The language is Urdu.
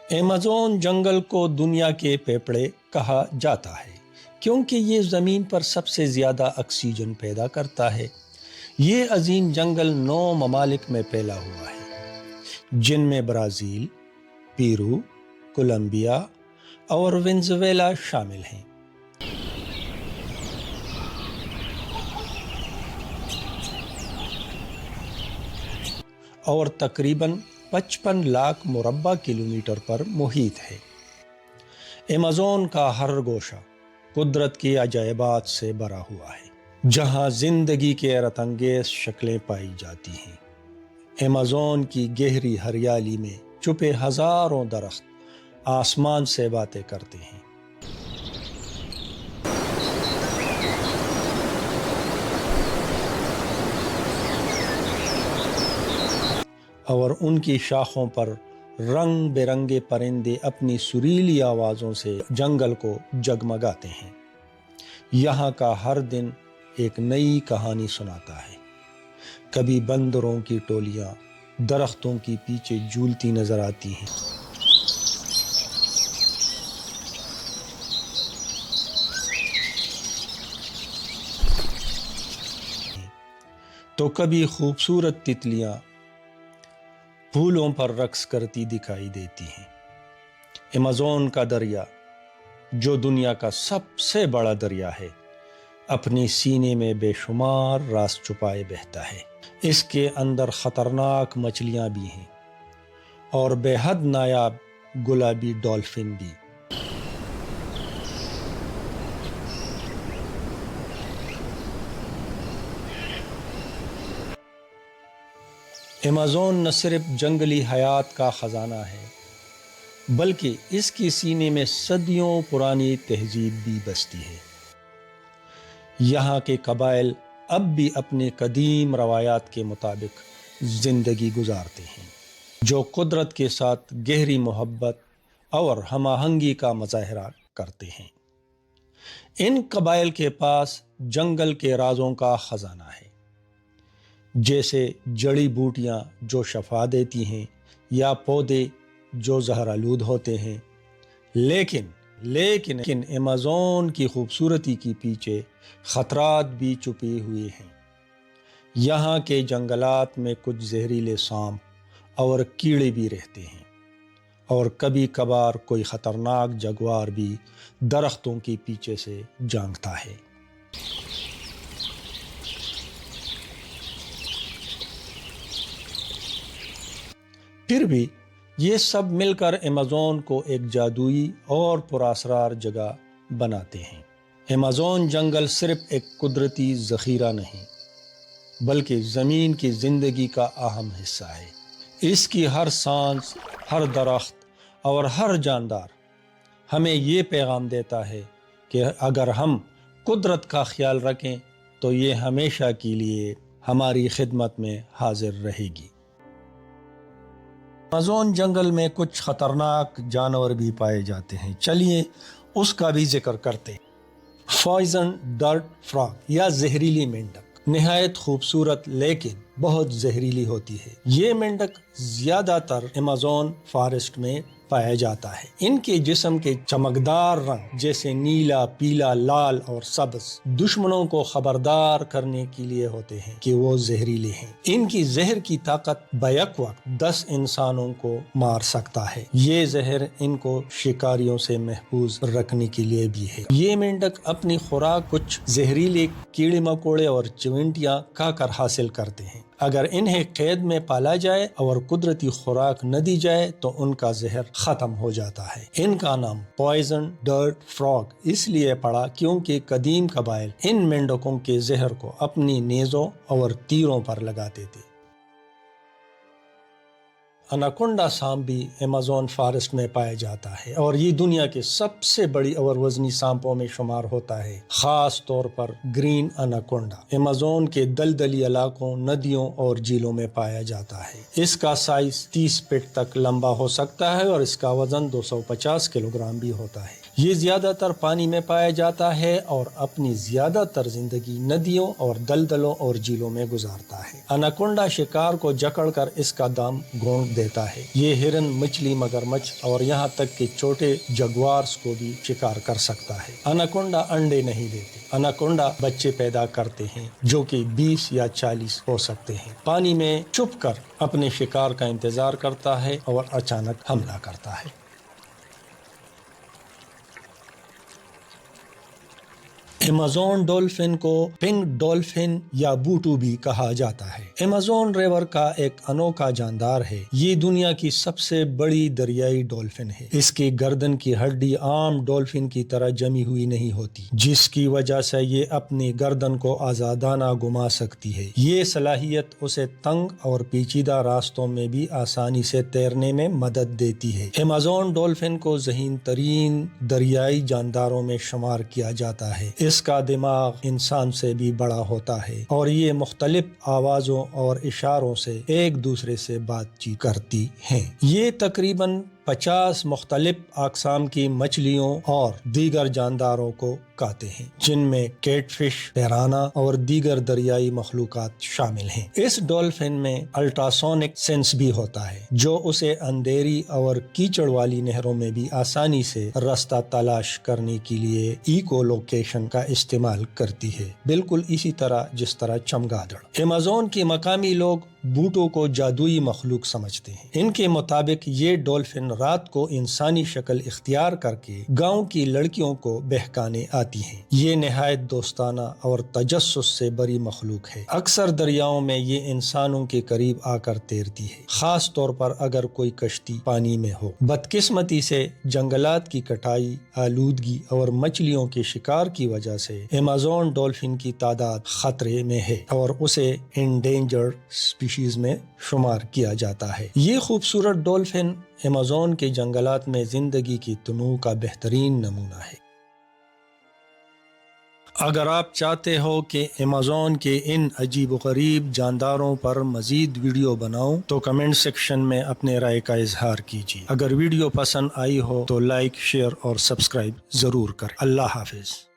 ایمیزون جنگل کو دنیا کے پیپڑے کہا جاتا ہے کیونکہ یہ زمین پر سب سے زیادہ آکسیجن پیدا کرتا ہے۔ یہ عظیم جنگل 9 ممالک میں پھیلا ہوا ہے، جن میں برازیل، پیرو، کولمبیا اور وینزویلا شامل ہیں۔ اور تقریباً 55 لاکھ مربع کلومیٹر پر محیط ہے۔ ایمیزون کا ہر گوشہ قدرت کی عجائبات سے بھرا ہوا ہے، جہاں زندگی کے حیرت انگیز شکلیں پائی جاتی ہیں۔ ایمیزون کی گہری ہریالی میں چھپے ہزاروں درخت آسمان سے باتیں کرتے ہیں۔ اور ان کی شاخوں پر رنگ برنگے پرندے اپنی سریلی آوازوں سے جنگل کو جگمگاتے ہیں۔ یہاں کا ہر دن ایک نئی کہانی سناتا ہے۔ کبھی بندروں کی ٹولیاں درختوں کے پیچھے جھولتی نظر آتی ہیں، تو کبھی خوبصورت تتلیاں پھولوں پر رقص کرتی دکھائی دیتی ہیں۔ ایمیزون کا دریا، جو دنیا کا سب سے بڑا دریا ہے، اپنی سینے میں بے شمار راز چھپائے بہتا ہے۔ اس کے اندر خطرناک مچھلیاں بھی ہیں اور بے حد نایاب گلابی ڈولفن بھی۔ ایمیزون نہ صرف جنگلی حیات کا خزانہ ہے، بلکہ اس کے سینے میں صدیوں پرانی تہذیب بھی بستی ہے۔ یہاں کے قبائل اب بھی اپنے قدیم روایات کے مطابق زندگی گزارتے ہیں، جو قدرت کے ساتھ گہری محبت اور ہم آہنگی کا مظاہرہ کرتے ہیں۔ ان قبائل کے پاس جنگل کے رازوں کا خزانہ ہے، جیسے جڑی بوٹیاں جو شفا دیتی ہیں یا پودے جو زہرآلود ہوتے ہیں۔ لیکن ایمیزون کی خوبصورتی کے پیچھے خطرات بھی چھپے ہوئے ہیں۔ یہاں کے جنگلات میں کچھ زہریلے سانپ اور کیڑے بھی رہتے ہیں، اور کبھی کبھار کوئی خطرناک جگوار بھی درختوں کے پیچھے سے جانکتا ہے۔ پھر بھی یہ سب مل کر ایمیزون کو ایک جادوئی اور پراسرار جگہ بناتے ہیں۔ ایمیزون جنگل صرف ایک قدرتی ذخیرہ نہیں، بلکہ زمین کی زندگی کا اہم حصہ ہے۔ اس کی ہر سانس، ہر درخت اور ہر جاندار ہمیں یہ پیغام دیتا ہے کہ اگر ہم قدرت کا خیال رکھیں تو یہ ہمیشہ کے لیے ہماری خدمت میں حاضر رہے گی۔ ایمیزون جنگل میں کچھ خطرناک جانور بھی پائے جاتے ہیں، چلیے اس کا بھی ذکر کرتے ہیں۔ پوائزن ڈرٹ فراگ یا زہریلی مینڈک نہایت خوبصورت لیکن بہت زہریلی ہوتی ہے۔ یہ مینڈک زیادہ تر ایمیزون فارسٹ میں پایا جاتا ہے۔ ان کے جسم کے چمکدار رنگ جیسے نیلا، پیلا، لال اور سبز دشمنوں کو خبردار کرنے کے لیے ہوتے ہیں کہ وہ زہریلے ہیں۔ ان کی زہر کی طاقت بیک وقت 10 انسانوں کو مار سکتا ہے۔ یہ زہر ان کو شکاریوں سے محفوظ رکھنے کے لیے بھی ہے۔ یہ مینڈک اپنی خوراک کچھ زہریلے کیڑے مکوڑے اور چیونٹیاں کھا کر حاصل کرتے ہیں۔ اگر انہیں قید میں پالا جائے اور قدرتی خوراک نہ دی جائے تو ان کا زہر ختم ہو جاتا ہے۔ ان کا نام پوائزن ڈرٹ فراگ اس لیے پڑا کیونکہ قدیم قبائل ان مینڈکوں کے زہر کو اپنی نیزوں اور تیروں پر لگاتے تھے۔ اناکونڈا سانپ بھی ایمیزون فارسٹ میں پایا جاتا ہے اور یہ دنیا کے سب سے بڑی اور وزنی سانپوں میں شمار ہوتا ہے، خاص طور پر گرین اناکونڈا ایمیزون کے دلدلی علاقوں، ندیوں اور جھیلوں میں پایا جاتا ہے۔ اس کا سائز 30 فٹ تک لمبا ہو سکتا ہے اور اس کا وزن 250 کلو گرام بھی ہوتا ہے۔ یہ زیادہ تر پانی میں پایا جاتا ہے اور اپنی زیادہ تر زندگی ندیوں اور دلدلوں اور جھیلوں میں گزارتا ہے۔ اناکونڈا شکار کو جکڑ کر اس کا دم گھونٹ دیتا ہے۔ یہ ہرن، مچھلی، مگرمچھ اور یہاں تک کہ چھوٹے جگوارز کو بھی شکار کر سکتا ہے۔ اناکونڈا انڈے نہیں دیتے۔ اناکونڈا بچے پیدا کرتے ہیں جو کہ 20 یا 40 ہو سکتے ہیں۔ پانی میں چھپ کر اپنے شکار کا انتظار کرتا ہے اور اچانک حملہ کرتا ہے۔ ایمیزون ڈولفن کو پنک ڈولفن یا بوٹو بھی کہا جاتا ہے۔ ایمیزون ریور کا ایک انوکھا جاندار ہے۔ یہ دنیا کی سب سے بڑی دریائی ڈولفن ہے۔ اس کی گردن کی ہڈی عام ڈولفن کی طرح جمی ہوئی نہیں ہوتی، جس کی وجہ سے یہ اپنی گردن کو آزادانہ گھما سکتی ہے۔ یہ صلاحیت اسے تنگ اور پیچیدہ راستوں میں بھی آسانی سے تیرنے میں مدد دیتی ہے۔ ایمیزون ڈولفن کو ذہین ترین دریائی جانداروں میں شمار کیا جاتا ہے۔ اس کا دماغ انسان سے بھی بڑا ہوتا ہے اور یہ مختلف آوازوں اور اشاروں سے ایک دوسرے سے بات چیت کرتی ہیں۔ یہ تقریباً 50 مختلف اقسام کی مچھلیوں اور دیگر جانداروں کو کھاتے ہیں، جن میں کیٹ فش، پیرانا اور دیگر دریائی مخلوقات شامل ہیں۔ اس ڈولفن میں الٹراسونک سینس بھی ہوتا ہے جو اسے اندھیری اور کیچڑ والی نہروں میں بھی آسانی سے راستہ تلاش کرنے کے لیے ایکو لوکیشن کا استعمال کرتی ہے، بالکل اسی طرح جس طرح چمگادڑ۔ ایمیزون کے مقامی لوگ بوٹو کو جادوئی مخلوق سمجھتے ہیں۔ ان کے مطابق یہ ڈولفن رات کو انسانی شکل اختیار کر کے گاؤں کی لڑکیوں کو بہکانے آتی ہیں۔ یہ نہایت دوستانہ اور تجسس سے بری مخلوق ہے۔ اکثر دریاؤں میں یہ انسانوں کے قریب آ کر تیرتی ہے، خاص طور پر اگر کوئی کشتی پانی میں ہو۔ بدقسمتی سے جنگلات کی کٹائی، آلودگی اور مچھلیوں کے شکار کی وجہ سے ایمیزون ڈولفن کی تعداد خطرے میں ہے اور اسے انڈینجرڈ اسپیشیز میں شمار کیا جاتا ہے۔ یہ خوبصورت ڈولفن ایمیزون کے جنگلات میں زندگی کی تنوع کا بہترین نمونہ ہے۔ اگر آپ چاہتے ہو کہ ایمیزون کے ان عجیب و غریب جانداروں پر مزید ویڈیو بناؤں تو کمنٹ سیکشن میں اپنے رائے کا اظہار کیجیے۔ اگر ویڈیو پسند آئی ہو تو لائک، شیئر اور سبسکرائب ضرور کریں۔ اللہ حافظ۔